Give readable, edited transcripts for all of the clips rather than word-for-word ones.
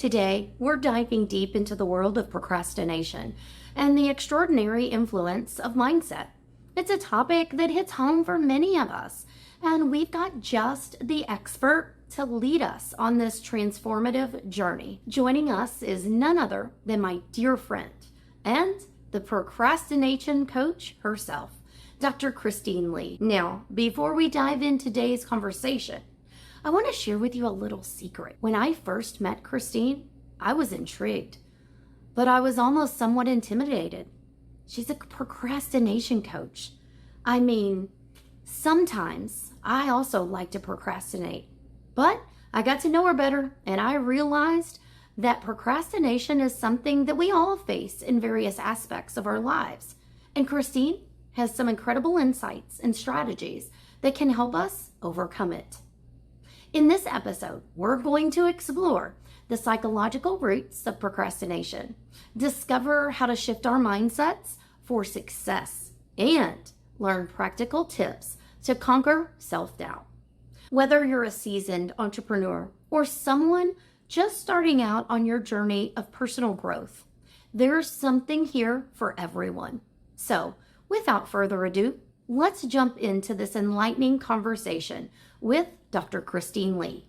Today, we're diving deep into the world of procrastination and the extraordinary influence of mindset. It's a topic that hits home for many of us, and we've got just the expert to lead us on this transformative journey. Joining us is none other than my dear friend and the procrastination coach herself, Dr. Christine Lee. Now, before we dive into today's conversation, I want to share with you a little secret. When I first met Christine, I was intrigued, but I was almost somewhat intimidated. She's a procrastination coach. I mean, sometimes I also like to procrastinate, but I got to know her better and I realized that procrastination is something that we all face in various aspects of our lives. And Christine has some incredible insights and strategies that can help us overcome it. In this episode, we're going to explore the psychological roots of procrastination, discover how to shift our mindsets for success, and learn practical tips to conquer self-doubt. Whether you're a seasoned entrepreneur or someone just starting out on your journey of personal growth, there's something here for everyone. So, without further ado, let's jump into this enlightening conversation with Dr. Christine Lee.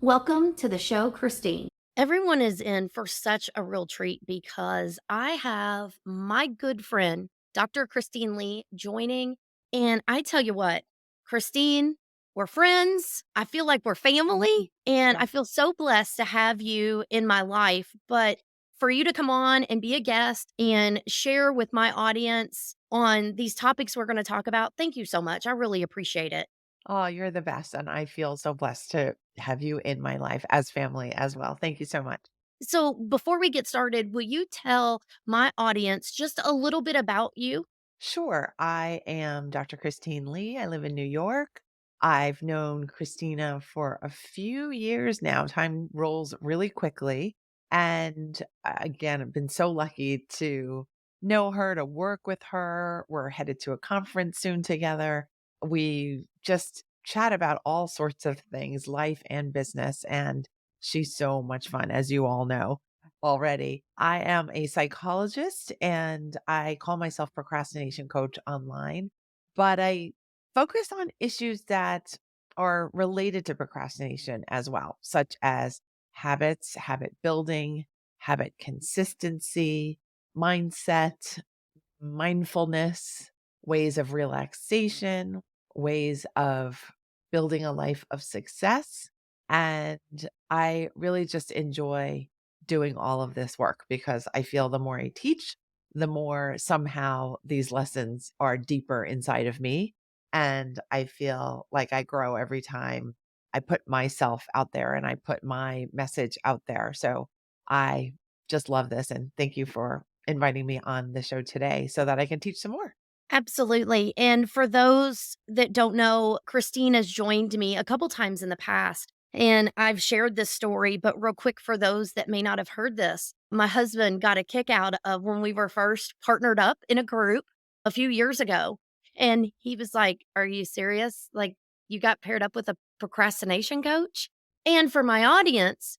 Welcome to the show, Christine. Everyone is in for such a real treat because I have my good friend, Dr. Christine Lee, joining. And I tell you what, Christine, we're friends. I feel like we're family. And Yeah. I feel so blessed to have you in my life. But for you to come on and be a guest and share with my audience on these topics we're going to talk about, thank you so much. I really appreciate it. Oh, you're the best. And I feel so blessed to have you in my life as family as well. Thank you so much. So, before we get started, will you tell my audience just a little bit about you? Sure. I am Dr. Christine Lee. I live in New York. I've known Christina for a few years now. Time rolls really quickly. And again, I've been so lucky to know her, to work with her. We're headed to a conference soon together. We just chat about all sorts of things, life and business. And she's so much fun, as you all know already. I am a psychologist and I call myself procrastination coach online, but I focus on issues that are related to procrastination as well, such as habits, habit building, habit consistency, mindset, mindfulness, ways of relaxation, ways of building a life of success. And I really just enjoy doing all of this work because I feel the more I teach, the more somehow these lessons are deeper inside of me. And I feel like I grow every time I put myself out there and I put my message out there. So I just love this. And thank you for inviting me on the show today so that I can teach some more. Absolutely. And for those that don't know, Christine has joined me a couple times in the past, and I've shared this story, but real quick for those that may not have heard this, my husband got a kick out of when we were first partnered up in a group a few years ago. And he was like, "Are you serious? Like, you got paired up with a procrastination coach?" And for my audience,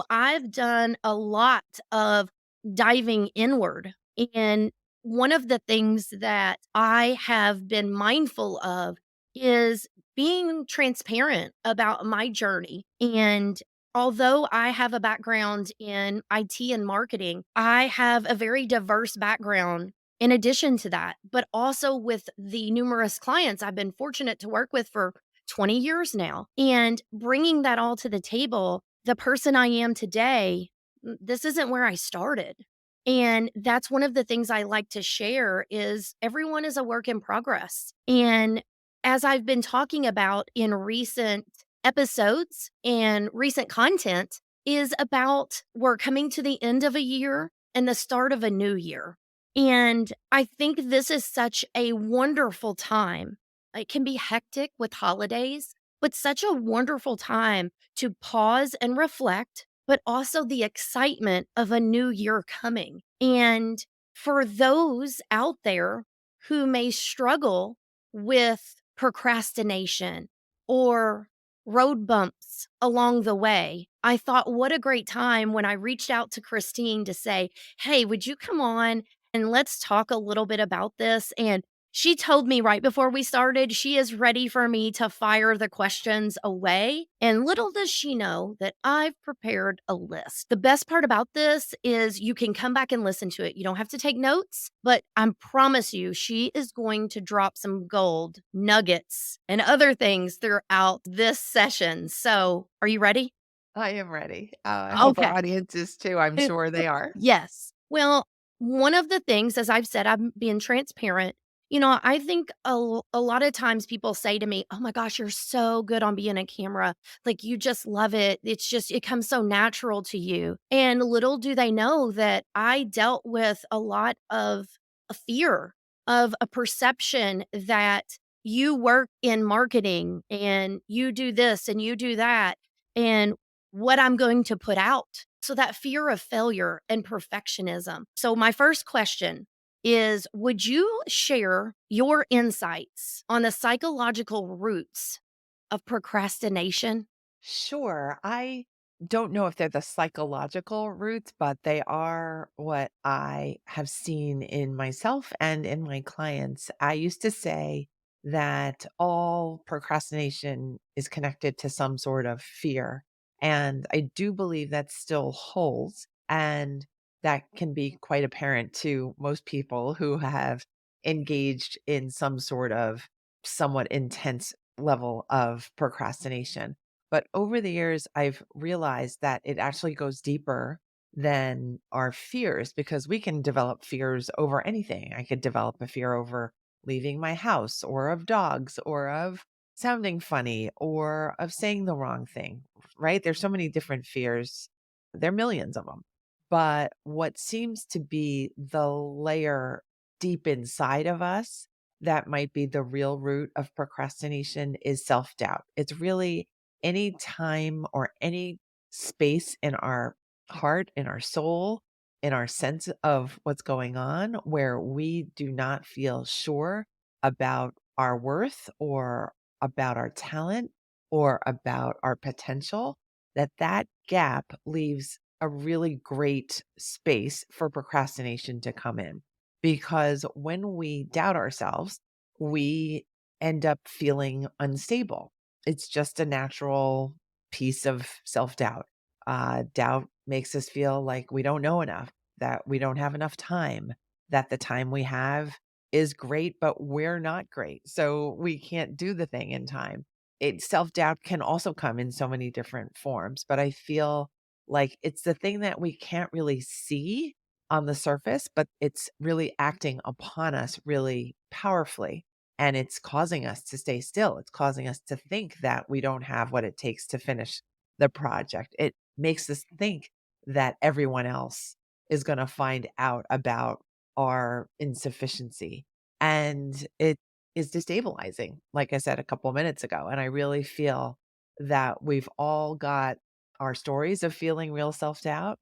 I've done a lot of diving inward. And one of the things that I have been mindful of is being transparent about my journey. And although I have a background in IT and marketing, I have a very diverse background in addition to that, but also with the numerous clients I've been fortunate to work with for 20 years now. And bringing that all to the table, the person I am today, this isn't where I started. And that's one of the things I like to share is everyone is a work in progress. And as I've been talking about in recent episodes and recent content is about we're coming to the end of a year and the start of a new year. And I think this is such a wonderful time. It can be hectic with holidays, but such a wonderful time to pause and reflect, but also the excitement of a new year coming. And for those out there who may struggle with procrastination or road bumps along the way, I thought, what a great time when I reached out to Christine to say, "Hey, would you come on and let's talk a little bit about this?" And she told me right before we started, she is ready for me to fire the questions away. And little does she know that I've prepared a list. The best part about this is you can come back and listen to it. You don't have to take notes, but I promise you, she is going to drop some gold nuggets and other things throughout this session. So, are you ready? I am ready. I hope our Okay. audience is too. I'm sure they are. Yes. Well, one of the things, as I've said, I'm being transparent. I think a lot of times people say to me, "Oh my gosh, you're so good on being a camera. Like, you just love it. It comes so natural to you." And little do they know that I dealt with a lot of a fear of a perception that you work in marketing and you do this and you do that. And what I'm going to put out. So that fear of failure and perfectionism. So my first question is, would you share your insights on the psychological roots of procrastination? Sure. I don't know if they're the psychological roots, but they are what I have seen in myself and in my clients. I used to say that all procrastination is connected to some sort of fear. And I do believe that still holds. And that can be quite apparent to most people who have engaged in some sort of somewhat intense level of procrastination. But over the years, I've realized that it actually goes deeper than our fears because we can develop fears over anything. I could develop a fear over leaving my house or of dogs or of sounding funny or of saying the wrong thing, right? There's so many different fears. There are millions of them. But what seems to be the layer deep inside of us that might be the real root of procrastination is self doubt. It's really any time or any space in our heart, in our soul, in our sense of what's going on where we do not feel sure about our worth or about our talent or about our potential, that gap leaves a really great space for procrastination to come in. Because when we doubt ourselves, we end up feeling unstable. It's just a natural piece of self-doubt. Doubt makes us feel like we don't know enough, that we don't have enough time, that the time we have is great, but we're not great. So we can't do the thing in time. Self-doubt can also come in so many different forms, but I feel like it's the thing that we can't really see on the surface, but it's really acting upon us really powerfully. And it's causing us to stay still. It's causing us to think that we don't have what it takes to finish the project. It makes us think that everyone else is going to find out about our insufficiency. And it is destabilizing, like I said a couple minutes ago. And I really feel that we've all got our stories of feeling real self doubt.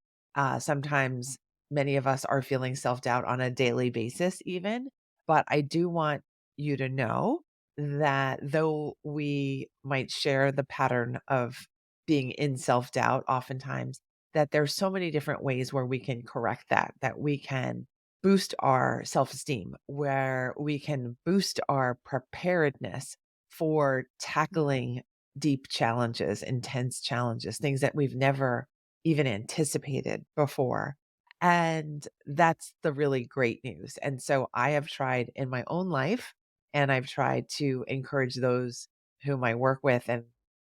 Sometimes many of us are feeling self doubt on a daily basis, even. But I do want you to know that though we might share the pattern of being in self doubt, oftentimes, that there's so many different ways where we can correct that, that we can boost our self esteem, where we can boost our preparedness for tackling deep challenges, intense challenges, things that we've never even anticipated before. And that's the really great news. And so I have tried in my own life, and I've tried to encourage those whom I work with and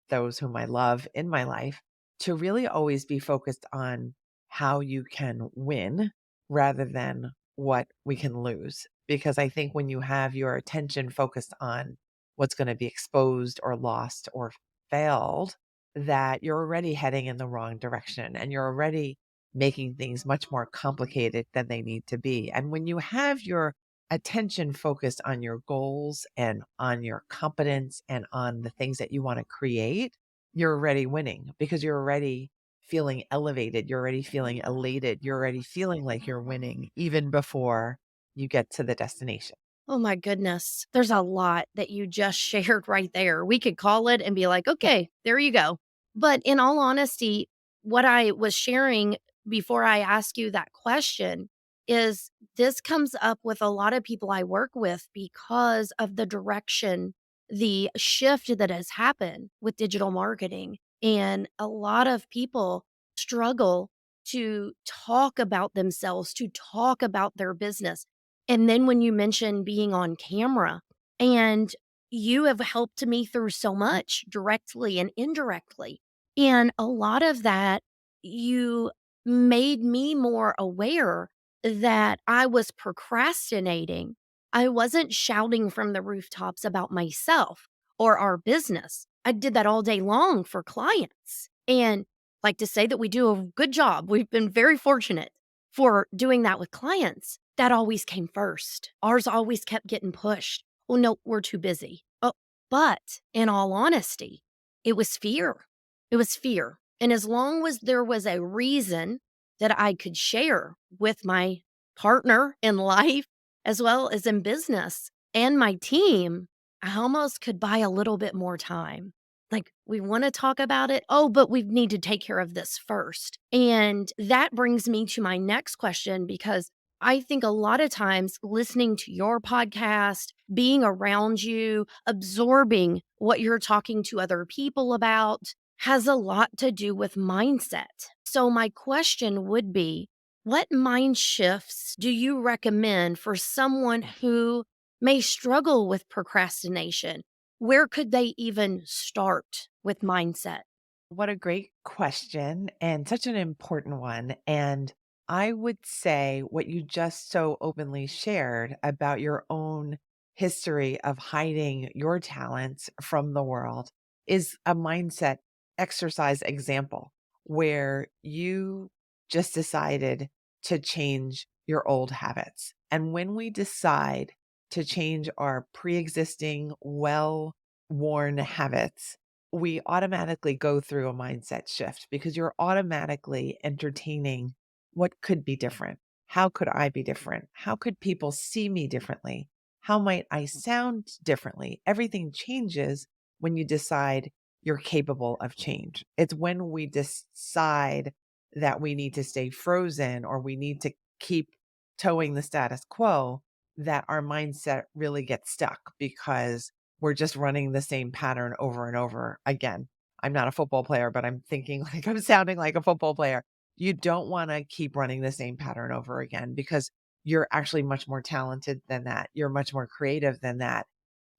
those whom I love in my life to really always be focused on how you can win rather than what we can lose. Because I think when you have your attention focused on what's going to be exposed or lost or failed, that you're already heading in the wrong direction and you're already making things much more complicated than they need to be. And when you have your attention focused on your goals and on your competence and on the things that you want to create, you're already winning because you're already feeling elevated. You're already feeling elated. You're already feeling like you're winning even before you get to the destination. Oh my goodness. There's a lot that you just shared right there. We could call it and be like, okay, there you go. But in all honesty, what I was sharing before I ask you that question is this comes up with a lot of people I work with because of the direction, the shift that has happened with digital marketing. And a lot of people struggle to talk about themselves, to talk about their business, and then when you mention being on camera, and you have helped me through so much directly and indirectly. And a lot of that, you made me more aware that I was procrastinating. I wasn't shouting from the rooftops about myself or our business. I did that all day long for clients. And like to say that we do a good job. We've been very fortunate for doing that with clients. That always came first. Ours always kept getting pushed. "Well, no, we're too busy." Oh, but in all honesty, it was fear. It was fear. And as long as there was a reason that I could share with my partner in life, as well as in business and my team, I almost could buy a little bit more time. Like, we want to talk about it. Oh, but we need to take care of this first. And that brings me to my next question because I think a lot of times listening to your podcast, being around you, absorbing what you're talking to other people about has a lot to do with mindset. So, my question would be, what mind shifts do you recommend for someone who may struggle with procrastination? Where could they even start with mindset? What a great question and such an important one. And I would say what you just so openly shared about your own history of hiding your talents from the world is a mindset exercise example where you just decided to change your old habits. And when we decide to change our pre existing, well worn habits, we automatically go through a mindset shift because you're automatically entertaining what could be different. How could I be different? How could people see me differently? How might I sound differently? Everything changes when you decide you're capable of change. It's when we decide that we need to stay frozen or we need to keep towing the status quo that our mindset really gets stuck because we're just running the same pattern over and over again. I'm not a football player, but I'm thinking like I'm sounding like a football player. You don't want to keep running the same pattern over again because you're actually much more talented than that. You're much more creative than that.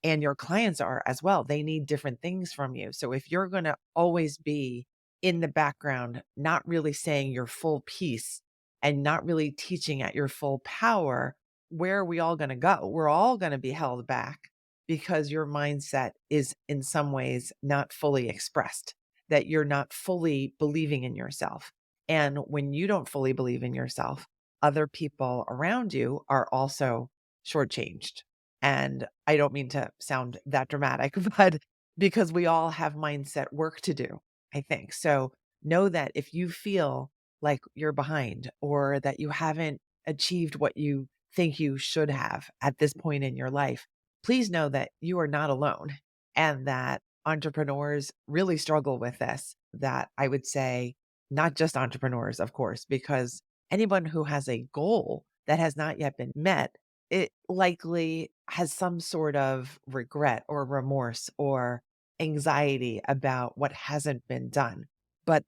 And your clients are as well. They need different things from you. So if you're going to always be in the background, not really saying your full piece and not really teaching at your full power, where are we all going to go? We're all going to be held back because your mindset is in some ways not fully expressed, that you're not fully believing in yourself. And when you don't fully believe in yourself, other people around you are also shortchanged. And I don't mean to sound that dramatic, but because we all have mindset work to do, I think. So know that if you feel like you're behind or that you haven't achieved what you think you should have at this point in your life, please know that you are not alone and that entrepreneurs really struggle with this. That I would say, not just entrepreneurs, of course, because anyone who has a goal that has not yet been met, it likely has some sort of regret or remorse or anxiety about what hasn't been done. But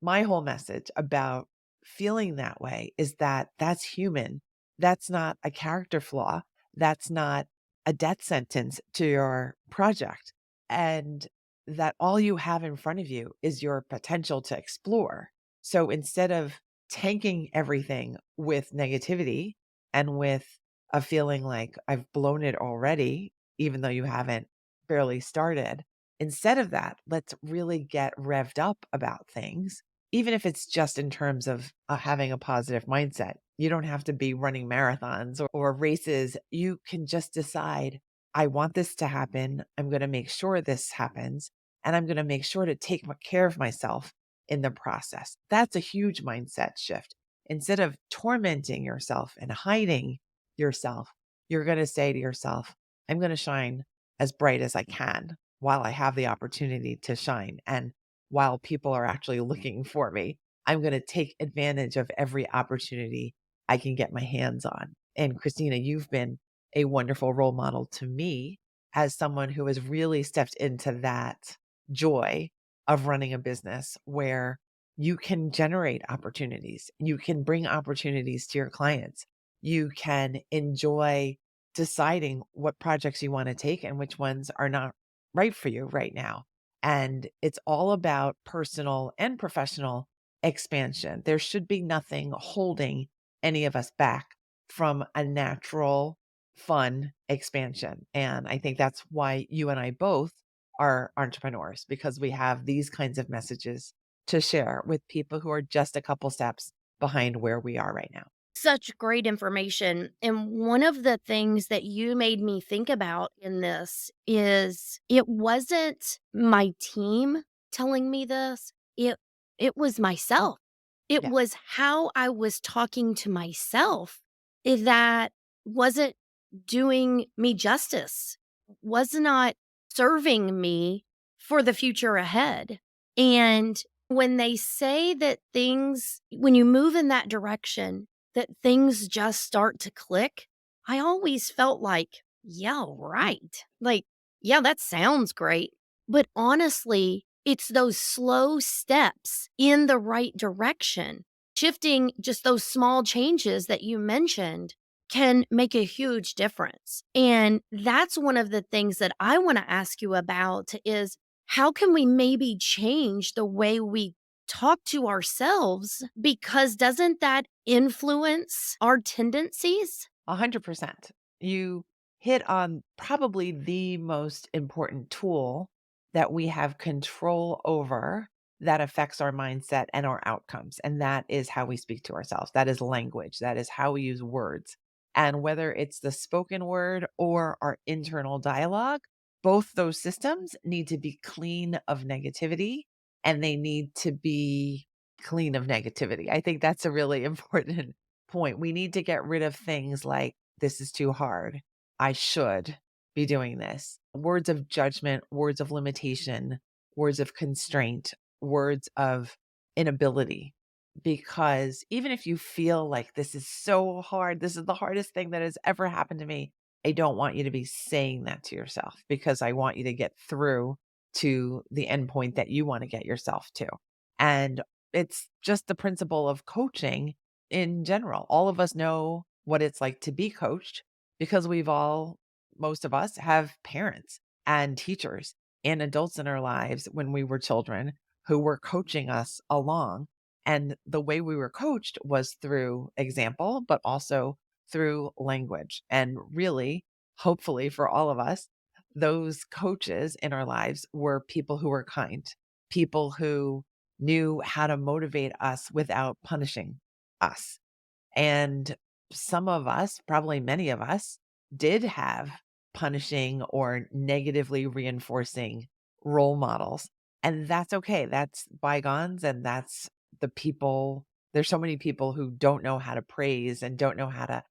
my whole message about feeling that way is that that's human. That's not a character flaw. That's not a death sentence to your project. And that all you have in front of you is your potential to explore. So instead of tanking everything with negativity and with a feeling like I've blown it already, even though you haven't barely started, instead of that, let's really get revved up about things, even if it's just in terms of having a positive mindset. You don't have to be running marathons or races. You can just decide, I want this to happen. I'm going to make sure this happens. And I'm going to make sure to take care of myself in the process. That's a huge mindset shift. Instead of tormenting yourself and hiding yourself, you're going to say to yourself, I'm going to shine as bright as I can while I have the opportunity to shine. And while people are actually looking for me, I'm going to take advantage of every opportunity I can get my hands on. And Christina, you've been a wonderful role model to me as someone who has really stepped into that joy of running a business where you can generate opportunities. You can bring opportunities to your clients. You can enjoy deciding what projects you want to take and which ones are not right for you right now. And it's all about personal and professional expansion. There should be nothing holding any of us back from a natural, fun expansion. And I think that's why you and I both are entrepreneurs because we have these kinds of messages to share with people who are just a couple steps behind where we are right now. Such great information. And one of the things that you made me think about in this is it wasn't my team telling me this. It was myself. It Yeah, was how I was talking to myself that wasn't doing me justice, was not serving me for the future ahead. And when they say that things, when you move in that direction, that things just start to click, I always felt like, yeah, right. Like, yeah, that sounds great. But honestly, it's those slow steps in the right direction, shifting just those small changes that you mentioned can make a huge difference. And that's one of the things that I want to ask you about is how can we maybe change the way we talk to ourselves because doesn't that influence our tendencies? 100%. You hit on probably the most important tool that we have control over that affects our mindset and our outcomes. And that is how we speak to ourselves. That is language. That is how we use words. And whether it's the spoken word or our internal dialogue, both those systems need to be clean of negativity and they need to be clean of negativity. I think that's a really important point. We need to get rid of things like, this is too hard. I should be doing this. Words of judgment, words of limitation, words of constraint, words of inability. Because even if you feel like this is so hard, this is the hardest thing that has ever happened to me, I don't want you to be saying that to yourself because I want you to get through to the end point that you want to get yourself to. And it's just the principle of coaching in general. All of us know what it's like to be coached because most of us have parents and teachers and adults in our lives when we were children who were coaching us along. And the way we were coached was through example, but also through language. And really, hopefully for all of us, those coaches in our lives were people who were kind, people who knew how to motivate us without punishing us. And some of us, probably many of us, did have punishing or negatively reinforcing role models. And that's okay. That's bygones. And that's the people. There's so many people who don't know how to praise and don't know how to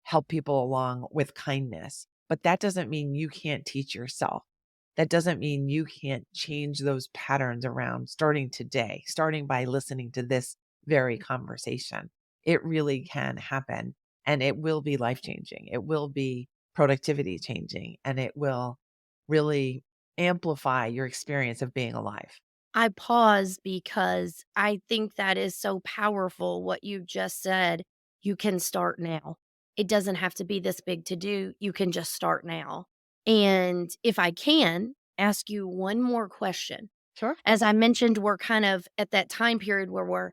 help people along with kindness. But that doesn't mean you can't teach yourself. That doesn't mean you can't change those patterns around starting today, starting by listening to this very conversation. It really can happen and it will be life changing. It will be productivity changing and it will really amplify your experience of being alive. I pause because I think that is so powerful what you just said. You can start now. It doesn't have to be this big to do. You can just start now. And if I can ask you one more question, Sure. as I mentioned, we're kind of at that time period where we're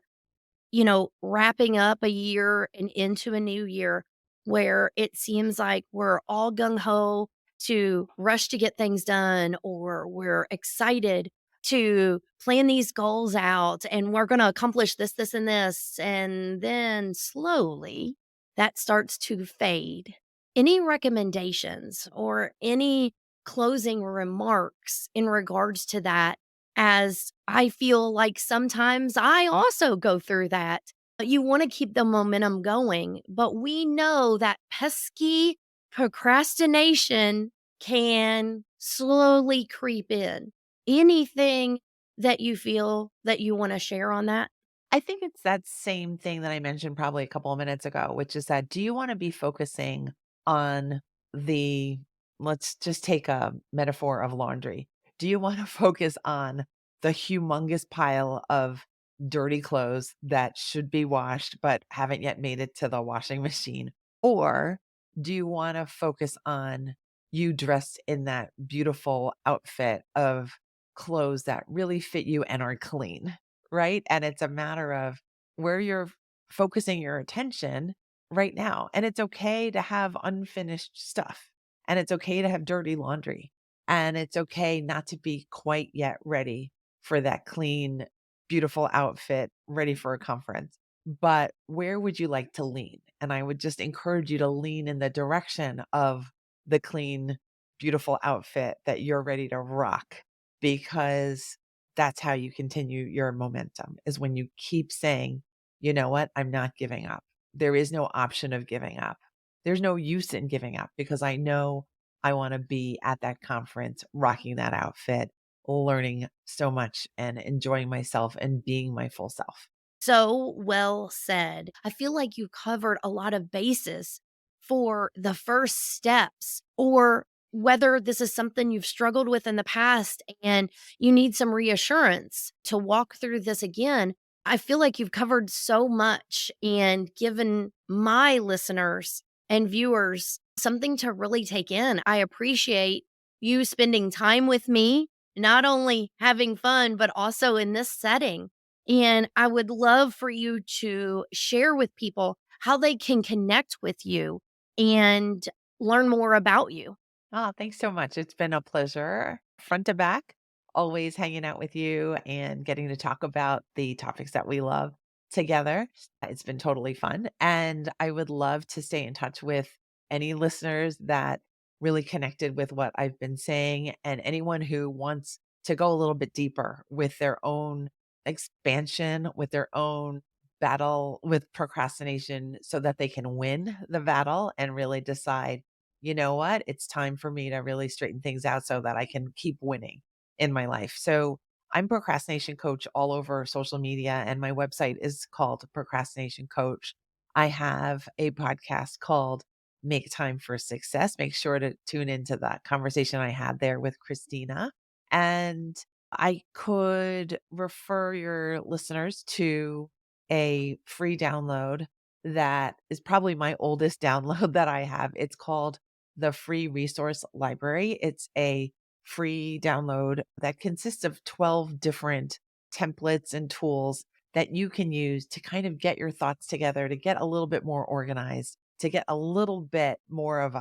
wrapping up a year and into a new year where it seems like we're all gung ho to rush to get things done, or we're excited to plan these goals out and we're going to accomplish this, this, and this. And then slowly that starts to fade. Any recommendations or any closing remarks in regards to that? As I feel like sometimes I also go through that. You wanna keep the momentum going, but we know that pesky procrastination can slowly creep in. Anything that you feel that you want to share on that? I think it's that same thing that I mentioned probably a couple of minutes ago, which is that do you want to be focusing on the, let's just take a metaphor of laundry. Do you want to focus on the humongous pile of dirty clothes that should be washed but haven't yet made it to the washing machine? Or do you want to focus on you dressed in that beautiful outfit of clothes that really fit you and are clean? Right? And it's a matter of where you're focusing your attention right now. And it's okay to have unfinished stuff. And it's okay to have dirty laundry. And it's okay not to be quite yet ready for that clean, beautiful outfit ready for a conference. But where would you like to lean? And I would just encourage you to lean in the direction of the clean, beautiful outfit that you're ready to rock because that's how you continue your momentum is when you keep saying, "You know what? I'm not giving up. There is no option of giving up. There's no use in giving up because I know I want to be at that conference rocking that outfit, learning so much and enjoying myself and being my full self." So well said. I feel like you covered a lot of bases for the first steps, or whether this is something you've struggled with in the past and you need some reassurance to walk through this again. I feel like you've covered so much and given my listeners and viewers something to really take in. I appreciate you spending time with me, not only having fun, but also in this setting. And I would love for you to share with people how they can connect with you and learn more about you. Oh, thanks so much. It's been a pleasure, front to back, always hanging out with you and getting to talk about the topics that we love together. It's been totally fun. And I would love to stay in touch with any listeners that really connected with what I've been saying and anyone who wants to go a little bit deeper with their own expansion, with their own battle with procrastination so that they can win the battle and really decide, you know what? It's time for me to really straighten things out so that I can keep winning in my life. So I'm procrastination coach all over social media, and my website is called Procrastination Coach. I have a podcast called Make Time for Success. Make sure to tune into that conversation I had there with Christina. And I could refer your listeners to a free download that is probably my oldest download that I have. It's called the Free Resource Library. It's a free download that consists of 12 different templates and tools that you can use to kind of get your thoughts together, to get a little bit more organized, to get a little bit more of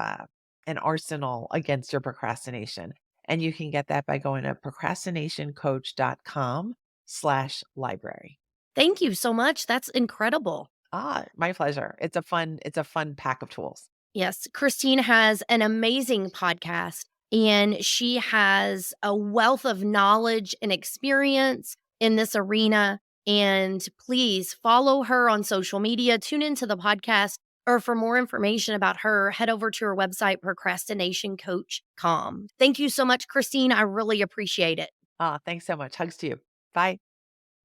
an arsenal against your procrastination. And you can get that by going to procrastinationcoach.com/library. Thank you so much. That's incredible. My pleasure. It's a fun pack of tools. Yes, Christine has an amazing podcast and she has a wealth of knowledge and experience in this arena. And please follow her on social media, tune into the podcast, or for more information about her, head over to her website, procrastinationcoach.com. Thank you so much, Christine. I really appreciate it. Thanks so much. Hugs to you. Bye.